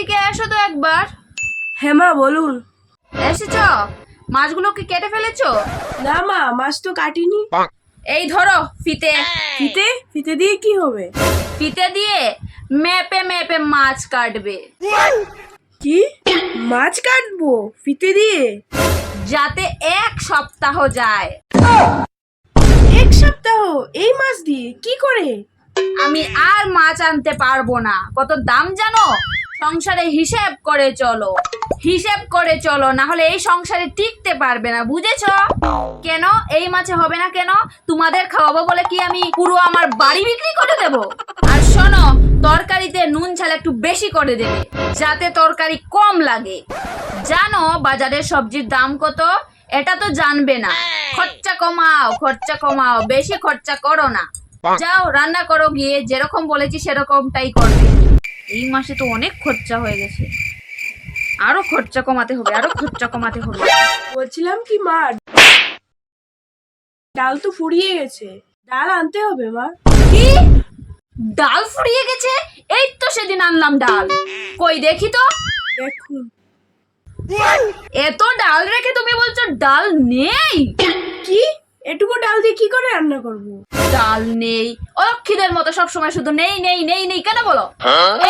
এদিকে এসো তো একবার। হ্যাঁ মা বলুন। এসেছো? মাছগুলো কি কেটে ফেলেছো? না মা, মাছ তো কাটিনি। এই ধরো ফিতে। ফিতে? ফিতে দিয়ে কি হবে? ফিতে দিয়ে মেপে মেপে মাছ কাটবে, কি? মাছ কাটবো ফিতে দিয়ে? যাতে 1 সপ্তাহ যায়। 1 সপ্তাহ? এই মাছ দিয়ে কি করে? আমি আর মাছ আনতে পারবো না। কত দাম জানো? সংসারে হিসেব করে চলো, হিসেব করে চলো, না হলে এই সংসারে টিকতে পারবে না, বুঝেছো? কেন এই মাছে হবে না কেন? তোমাদের খাওয়াবো বলে কি আমি পুরো আমার বাড়ি বিক্রি করে দেব? আর শোনো, তরকারিতে নুন ঝাল একটু বেশি করে দেবে, যাতে তরকারি কম লাগে। জানো বাজারের সবজির দাম কত? এটা তো জানবে না। খরচা কমাও, খরচা কমাও, বেশি খরচা করো না। যাও রান্না করো গিয়ে, যেরকম বলেছি সেরকমটাই করবে। এই মাসে তো অনেক খরচা হয়ে গেছে, আরো খরচা কমাতে হবে, আরো খরচা কমাতে হবে। বলছিলাম কি মা, ডাল তো ফুরিয়ে গেছে, ডাল আনতে হবে মা। কি? ডাল ফুরিয়ে গেছে? এই তো সেদিন আনলাম ডাল, কই দেখি তো। দেখুন। এত ডাল রেখে তুমি বলছো ডাল নেই? কি? এটুকু ডাল দিয়ে কি করে রান্না করব? ডাল নেই? অলক্ষীদের মতো সবসময় শুধু নেই নেই নেই নেই কেন বলো?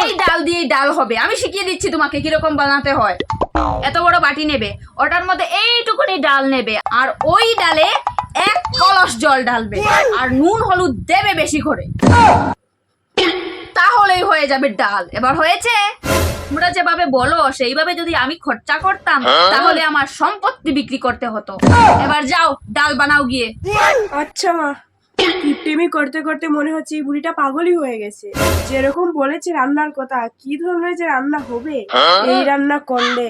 এই ডাল দিয়েই ডাল হবে। আমি শিখিয়ে দিচ্ছি তোমাকে কিরকম বানাতে হয়। এত বড় বাটি নেবে, ওটার মধ্যে এইটুকুনি ডাল নেবে, আর ওই ডালে 1 কলস জল ঢালবে, আর নুন হলুদ দেবে বেশি করে, তাহলেই হয়ে যাবে ডাল। এবার হয়েছে? তোমরা যেভাবে বলো সেইভাবে যদি আমি খরচা করতাম তাহলে আমার সম্পত্তি বিক্রি করতে হতো। এবার যাও ডাল বানাও গিয়ে। আচ্ছা মা। কিপটেমি করতে করতে মনে হচ্ছে এই বুড়িটা পাগলই হয়ে গেছে। যেরকম বলেছে রান্নার কথা, কি ধরনের যে রান্না হবে এই রান্না করলে।